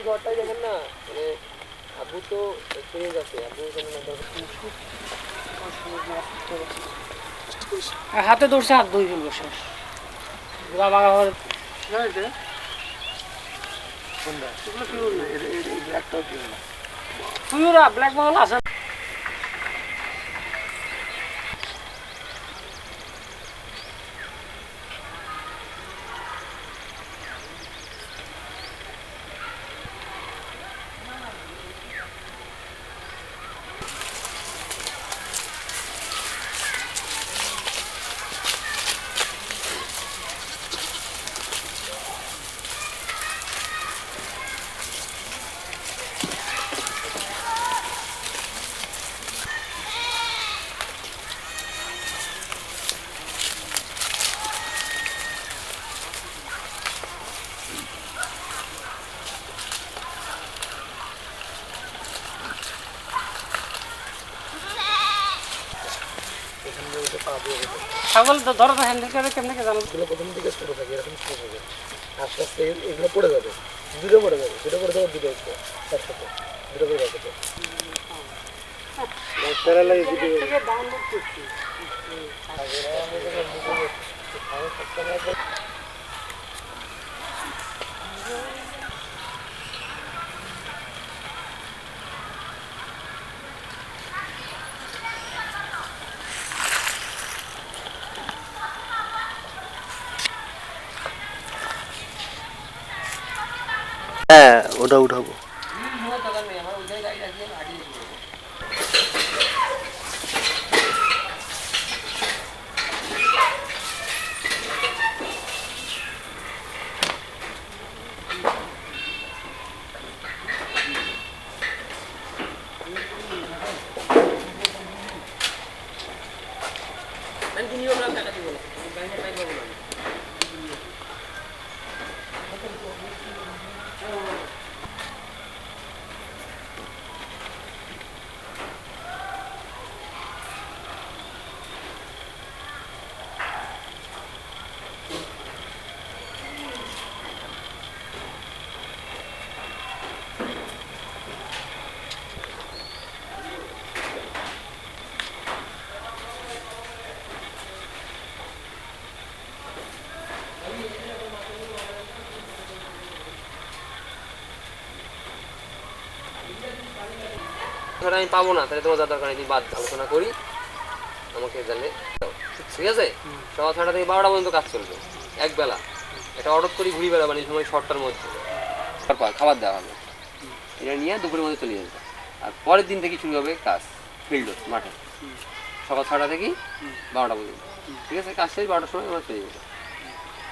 ঘরটাই দেখেন না, মানে আব্বু তো এক্সপিরিয়েন্স আছে, আব্বু হাতে ধরছে হাত দুই ফেলবো শেষ বাবা ব্ল্যাক বাংলা আছে। ছাগল ধরো তো হ্যান্ডেল করে কেমনে কে জানো? প্রথম দিকে ছোট থাকে, এরকম ছোট থাকে, আস্তে আস্তে এগুলো পড়ে যাবে, দুটো পড়ে যাবে, দুটো পড়ে যাবে, দুটো একসাথে দুটো করে রাখতে হ্যাঁ ওটা উঠাবো। আমি পাবো না, তাহলে তোমার যা দরকার নেই, বাদ আলোচনা করি, আমাকে জানলে ঠিক আছে। সকাল 6টা থেকে 12টা পর্যন্ত কাজ চলবে, একবেলা এটা অর্ডার করি, ঘুরি বেলা, মানে সময় 6টার মধ্যে তারপর খাবার দেওয়া হবে, এটা নিয়ে দুপুরের মধ্যে চলে যাবে। আর পরের দিন থেকে শুরু হবে কাজ ফিল্ড মাঠে, সকাল 6টা থেকে 12টা পর্যন্ত, ঠিক আছে। কাজ শেষ 12টার সময় আমরা চলে যাবো,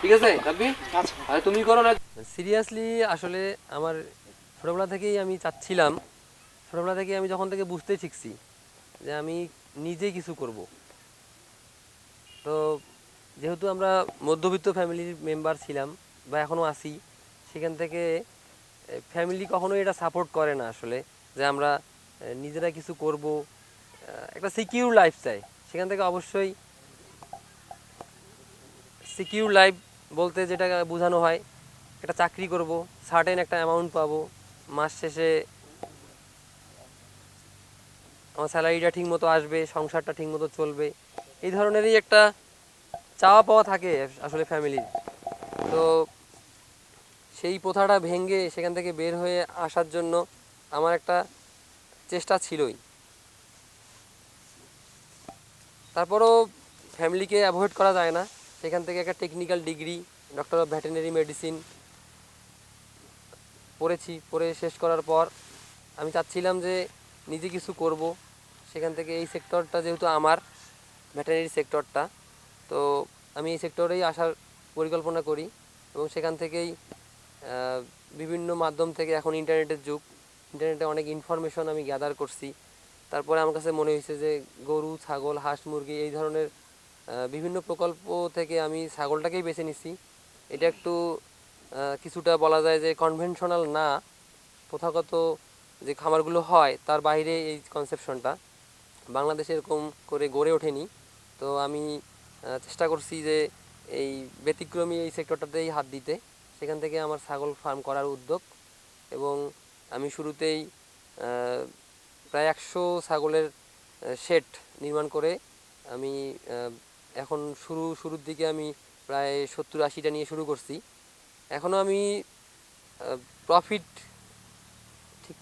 ঠিক আছে রাব্বি? আচ্ছা তুমি করো না। সিরিয়াসলি আসলে আমার ছোটোবেলা থেকেই আমি চাচ্ছিলাম, ছোটোবেলা থেকে আমি যখন থেকে বুঝতে শিখছি যে আমি নিজে কিছু করব। তো যেহেতু আমরা মধ্যবিত্ত ফ্যামিলির মেম্বার ছিলাম বা এখনও আছি, সেখান থেকে ফ্যামিলি কখনোই এটা সাপোর্ট করে না আসলে, যে আমরা নিজেরা কিছু করব, একটা সিকিউর লাইফ চাই। সেখান থেকে অবশ্যই সিকিউর লাইফ বলতে যেটা বোঝানো হয়, একটা চাকরি করব, সার্টেন একটা অ্যামাউন্ট পাবো, মাস শেষে আমার স্যালারিটা ঠিক মতো আসবে, সংসারটা ঠিক মতো চলবে, এই ধরনেরই একটা চাওয়া পাওয়া থাকে আসলে ফ্যামিলির। তো সেই প্রথাটা ভেঙে সেখান থেকে বের হয়ে আসার জন্য আমার একটা চেষ্টা ছিলই। তারপরও ফ্যামিলিকে অ্যাভয়েড করা যায় না, সেখান থেকে একটা technical degree doctor of veterinary medicine পড়েছি। পড়ে শেষ করার পর আমি চাচ্ছিলাম যে নিজে কিছু করব। সেখান থেকে এই সেক্টরটা যেহেতু আমার ভেটেরিনারি সেক্টরটা, তো আমি এই সেক্টরেই আসার পরিকল্পনা করি এবং সেখান থেকেই বিভিন্ন মাধ্যম থেকে, এখন ইন্টারনেটের যুগ, ইন্টারনেটে অনেক ইনফরমেশন আমি গ্যাদার করছি। তারপরে আমার কাছে মনে হয়েছে যে গরু, ছাগল, হাঁস, মুরগি এই ধরনের বিভিন্ন প্রকল্প থেকে আমি ছাগলটাকেই বেছে নিছি। এটা একটু কিছুটা বলা যায় যে কনভেনশনাল না, প্রথাগত যে খামারগুলো হয় তার বাইরে এই কনসেপশনটা বাংলাদেশে এরকম করে গড়ে ওঠেনি। তো আমি চেষ্টা করছি যে এই ব্যতিক্রমী এই সেক্টরটাতেই হাত দিতে, সেখান থেকে আমার ছাগল ফার্ম করার উদ্যোগ। এবং আমি শুরুতেই প্রায় 100 ছাগলের শেড নির্মাণ করে আমি এখন শুরুর দিকে আমি প্রায় 70-80টা নিয়ে শুরু করছি। এখনও আমি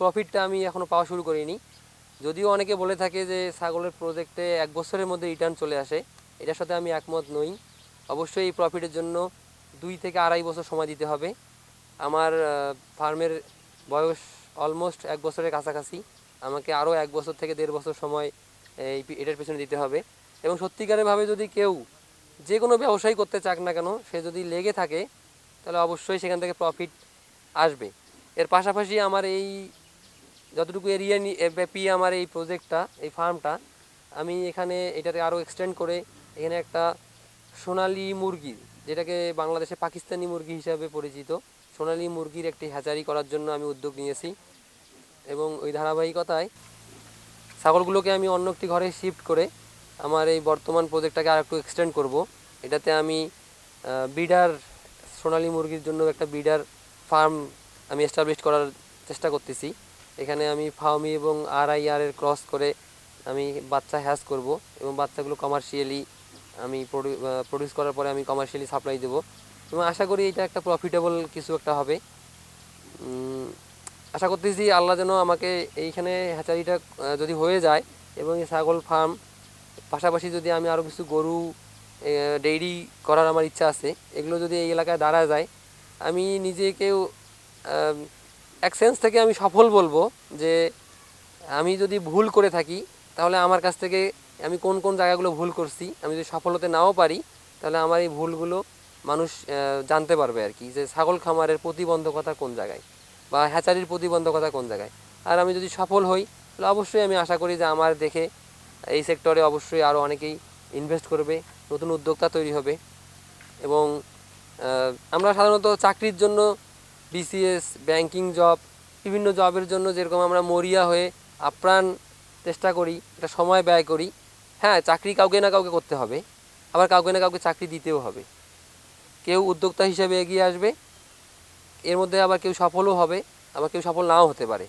প্রফিটটা আমি এখনও পাওয়া শুরু করিনি, যদিও অনেকে বলে থাকে যে ছাগলের প্রজেক্টে 1 বছরের মধ্যে রিটার্ন চলে আসে। এটার সাথে আমি একমত নই। অবশ্যই এই প্রফিটের জন্য 2 থেকে 2.5 বছর সময় দিতে হবে। আমার ফার্মের বয়স অলমোস্ট 1 বছরের কাছাকাছি। আমাকে আরও 1 বছর থেকে 1.5 বছর সময় এটার পেছনে দিতে হবে। এবং সত্যিকারেরভাবে যদি কেউ যে কোনো ব্যবসায়ী করতে চাক না কেন, সে যদি লেগে থাকে তাহলে অবশ্যই সেখান থেকে প্রফিট আসবে। এর পাশাপাশি আমার এই যতটুকু এরিয়া ব্যাপী আমার এই প্রজেক্টটা, এই ফার্মটা, আমি এখানে এটাতে আরও এক্সটেন্ড করে এখানে একটা সোনালী মুরগি, যেটাকে বাংলাদেশে পাকিস্তানি মুরগি হিসাবে পরিচিত, সোনালী মুরগির একটি হ্যাচারি করার জন্য আমি উদ্যোগ নিয়েছি। এবং ওই ধারাবাহিকতায় ছাগলগুলোকে আমি অন্য একটি ঘরে শিফট করে আমার এই বর্তমান প্রজেক্টটাকে আর একটু এক্সটেন্ড করব। এটাতে আমি ব্রিডার, সোনালী মুরগির জন্য একটা ব্রিডার ফার্ম আমি এস্টাবলিশ করার চেষ্টা করতেছি। এখানে আমি ফার্মি এবং RIR এর ক্রস করে আমি বাচ্চা হ্যাচ করব এবং বাচ্চাগুলো কমার্শিয়ালি আমি প্রডিউস করার পরে আমি কমার্শিয়ালি সাপ্লাই দেবো এবং আশা করি এটা একটা প্রফিটেবল কিছু একটা হবে। আশা করতেছি আল্লাহ যেন আমাকে এইখানে হ্যাচারিটা যদি হয়ে যায় এবং এই ছাগল ফার্ম পাশাপাশি যদি আমি আরও কিছু গরু ডেইরি করার আমার ইচ্ছা আছে, এগুলো যদি এই এলাকায় দাঁড়া যায়, আমি নিজেকেও এক সেন্স থেকে আমি সফল বলবো যে আমি যদি ভুল করে থাকি তাহলে আমার কাছ থেকে আমি কোন কোন জায়গাগুলো ভুল করছি, আমি যদি সফল হতে নাও পারি তাহলে আমার এই ভুলগুলো মানুষ জানতে পারবে আর কি, যে ছাগল খামারের প্রতিবন্ধকতা কোন জায়গায় বা হ্যাচারির প্রতিবন্ধকতা কোন জায়গায়। আর আমি যদি সফল হই তাহলে অবশ্যই আমি আশা করি যে আমার দেখে এই সেক্টরে অবশ্যই আরও অনেকেই ইনভেস্ট করবে, নতুন উদ্যোক্তা তৈরি হবে। এবং আমরা সাধারণত চাকরির জন্য BCS, ব্যাংকিং জব, বিভিন্ন জবের জন্য যেরকম আমরা মরিয়া হয়ে আপ্রাণ চেষ্টা করি, একটা সময় ব্যয় করি। হ্যাঁ, চাকরি কাউকে না কাউকে করতে হবে, আবার কাউকে না কাউকে চাকরি দিতেও হবে। কেউ উদ্যোক্তা হিসেবে এগিয়ে আসবে, এর মধ্যে আবার কেউ সফলও হবে, আবার কেউ সফল নাও হতে পারে।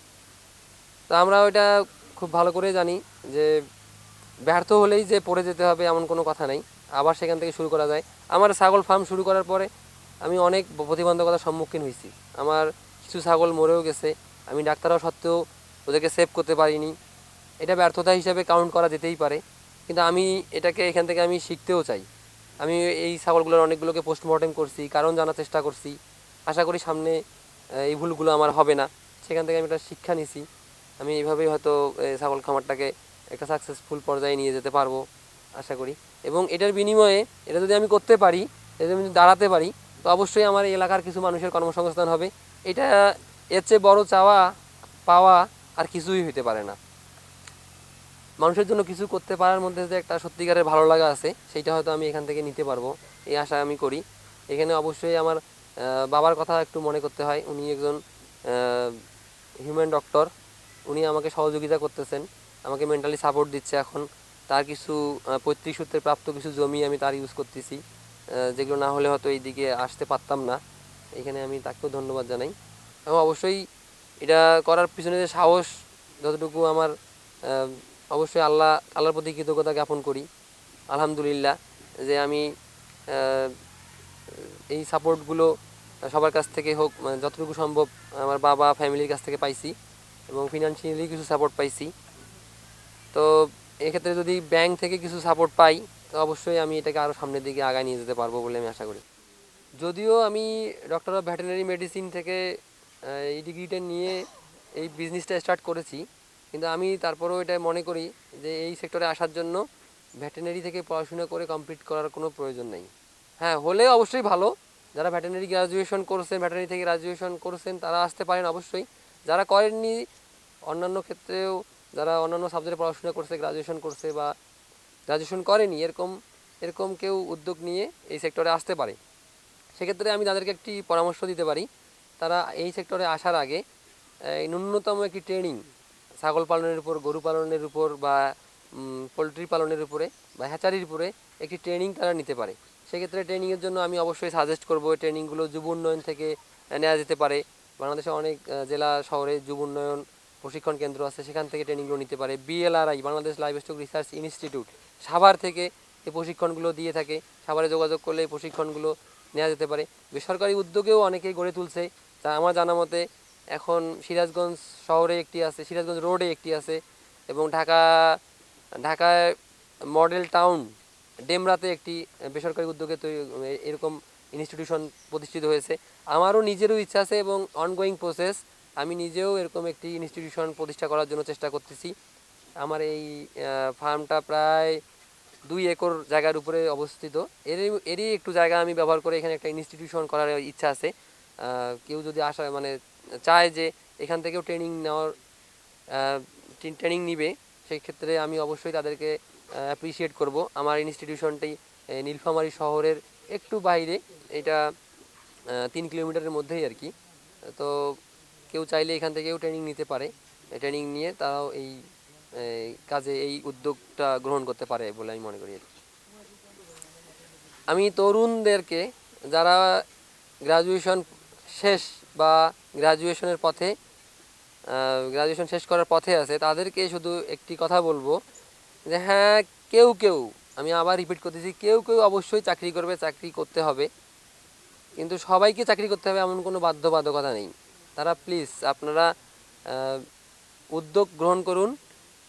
তো আমরা ওইটা খুব ভালো করে জানি যে ব্যর্থ হলেই যে পড়ে যেতে হবে এমন কোনো কথা নেই, আবার সেখান থেকে শুরু করা যায়। আমার ছাগল ফার্ম শুরু করার পরে আমি অনেক প্রতিবন্ধকতার সম্মুখীন হয়েছি। আমার কিছু ছাগল মরেও গেছে, আমি ডাক্তারও সত্ত্বেও ওদেরকে সেভ করতে পারিনি। এটা ব্যর্থতা হিসাবে কাউন্ট করা যেতেই পারে, কিন্তু আমি এটাকে এখান থেকে আমি শিখতেও চাই। আমি এই ছাগলগুলোর অনেকগুলোকে পোস্টমর্টেম করছি, কারণ জানার চেষ্টা করছি। আশা করি সামনে এই ভুলগুলো আমার হবে না, সেখান থেকে আমি একটা শিক্ষা নিছি। আমি এইভাবেই হয়তো ছাগল খামারটাকে একটা সাকসেসফুল পর্যায়ে নিয়ে যেতে পারবো আশা করি। এবং এটার বিনিময়ে এটা যদি আমি করতে পারি, এটা আমি যদি দাঁড়াতে পারি, তো অবশ্যই আমার এই এলাকার কিছু মানুষের কর্মসংস্থান হবে। এটা এর চেয়ে বড় পাওয়া আর কিছুই হইতে পারে না। মানুষের জন্য কিছু করতে পারার মধ্যে যে একটা সত্যিকারের ভালো লাগা আছে, সেইটা হয়তো আমি এখান থেকে নিতে পারবো, এই আশা আমি করি। এখানে অবশ্যই আমার বাবার কথা একটু মনে করতে হয়। উনি একজন হিউম্যান ডক্টর, উনি আমাকে সহযোগিতা করতেছেন, আমাকে মেন্টালি সাপোর্ট দিচ্ছে। এখন তার কিছু পৈতৃক সূত্রে প্রাপ্ত কিছু জমি আমি তার ইউজ করতেছি, যেগুলো না হলে হয়তো এই দিকে আসতে পারতাম না। এখানে আমি তাকেও ধন্যবাদ জানাই। এবং অবশ্যই এটা করার পিছনে যে সাহস যতটুকু আমার, অবশ্যই আল্লাহর প্রতি কৃতজ্ঞতা জ্ঞাপন করি। আলহামদুলিল্লাহ যে আমি এই সাপোর্টগুলো সবার কাছ থেকে হোক, মানে যতটুকু সম্ভব আমার বাবা ফ্যামিলির কাছ থেকে পাইছি এবং ফিনান্সিয়ালি কিছু সাপোর্ট পাইছি। তো এক্ষেত্রে যদি ব্যাংক থেকে কিছু সাপোর্ট পাই তো অবশ্যই আমি এটাকে আরও সামনের দিকে আগায় নিয়ে যেতে পারবো বলে আমি আশা করি। যদিও আমি ডক্টর অফ ভেটেরিনারি মেডিসিন থেকে এই ডিগ্রিটা নিয়ে এই বিজনেসটা স্টার্ট করেছি, কিন্তু আমি তারপরেও এটা মনে করি যে এই সেক্টরে আসার জন্য ভেটেরিনারি থেকে পড়াশোনা করে কমপ্লিট করার কোনো প্রয়োজন নেই। হ্যাঁ, হলে অবশ্যই ভালো। যারা ভেটেরিনারি গ্র্যাজুয়েশন করছেন, ভেটেরিনারি থেকে গ্র্যাজুয়েশন করছেন, তারা আসতে পারেন অবশ্যই। যারা করেননি, অন্যান্য ক্ষেত্রেও যারা অন্যান্য সাবজেক্টে পড়াশোনা করছে, গ্র্যাজুয়েশন করছে বা গ্র্যাজুয়েশন করেনি, এরকম কেউ উদ্যোগ নিয়ে এই সেক্টরে আসতে পারে। সেক্ষেত্রে আমি তাদেরকে একটি পরামর্শ দিতে পারি, তারা এই সেক্টরে আসার আগে ন্যূনতম একটি ট্রেনিং ছাগল পালনের উপর, গরু পালনের উপর বা পোলট্রি পালনের উপরে বা হ্যাচারির উপরে একটি ট্রেনিং তারা নিতে পারে। সেক্ষেত্রে ট্রেনিংয়ের জন্য আমি অবশ্যই সাজেস্ট করবো, ট্রেনিংগুলো যুব উন্নয়ন থেকে নেওয়া যেতে পারে বাংলাদেশে অনেক জেলা শহরে যুব উন্নয়ন প্রশিক্ষণ কেন্দ্র আছে, সেখান থেকে ট্রেনিংগুলো নিতে পারে। BLRI Bangladesh livestock research institute Savar থেকে এই প্রশিক্ষণগুলো দিয়ে থাকে, সাভারে যোগাযোগ করলে এই প্রশিক্ষণগুলো নেওয়া যেতে পারে। বেসরকারি উদ্যোগেও অনেকেই গড়ে তুলছে, তা আমার জানা মতে এখন সিরাজগঞ্জ শহরে একটি আছে, সিরাজগঞ্জ রোডে একটি আছে, এবং ঢাকায় মডেল টাউন ডেমরাতে একটি বেসরকারি উদ্যোগে এরকম ইনস্টিটিউশন প্রতিষ্ঠিত হয়েছে। আমারও নিজেরও ইচ্ছা আছে এবং অনগোয়িং প্রসেস, আমি নিজেও এরকম একটি ইনস্টিটিউশন প্রতিষ্ঠা করার জন্য চেষ্টা করতেছি। আমার এই ফার্মটা প্রায় 2 একর জায়গার উপরে অবস্থিত। এরই একটু জায়গা আমি ব্যবহার করে এখানে একটা ইনস্টিটিউশন করার ইচ্ছা আছে। কেউ যদি মানে চায় যে এখান থেকেও ট্রেনিং নিবে, সেই ক্ষেত্রে আমি অবশ্যই তাদেরকে অ্যাপ্রিসিয়েট করব। আমার ইনস্টিটিউশনটি নীলফামারী শহরের একটু বাইরে, এটা 3 কিলোমিটারের মধ্যেই আর কি। তো কেউ চাইলে এখান থেকেও ট্রেনিং নিতে পারে, ট্রেনিং নিয়ে তারাও এই কাজে এই উদ্যোগটা গ্রহণ করতে পারে বলে আমি মনে করি। আমি তরুণদেরকে যারা গ্রাজুয়েশন শেষ বা গ্রাজুয়েশন শেষ করার পথে আছে, তাদেরকে শুধু একটি কথা বলবো যে হ্যাঁ, কেউ আমি আবার রিপিট করতেছি, কেউ অবশ্যই চাকরি করবে, চাকরি করতে হবে, কিন্তু সবাইকে চাকরি করতে হবে এমন কোনো বাধ্যবাধকতা নেই। তারা প্লিজ আপনারা উদ্যোগ গ্রহণ করুন,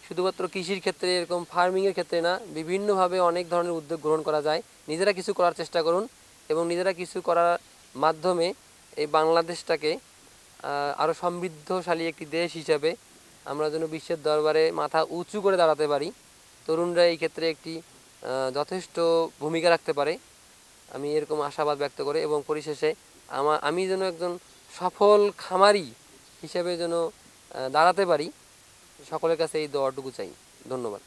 শুধুমাত্র কৃষির ক্ষেত্রে, এরকম ফার্মিংয়ের ক্ষেত্রে না, বিভিন্নভাবে অনেক ধরনের উদ্যোগ গ্রহণ করা যায়। নিজেরা কিছু করার চেষ্টা করুন এবং নিজেরা কিছু করার মাধ্যমে এই বাংলাদেশটাকে আরও সমৃদ্ধশালী একটি দেশ হিসাবে আমরা যেন বিশ্বের দরবারে মাথা উঁচু করে দাঁড়াতে পারি। তরুণরা এই ক্ষেত্রে একটি যথেষ্ট ভূমিকা রাখতে পারে, আমি এরকম আশাবাদ ব্যক্ত করে, এবং পরিশেষে আমি যেন একজন সফল খামারি হিসেবে যেন দাঁড়াতে পারি, সকলের কাছে এই দোয়াটুকু চাই। ধন্যবাদ।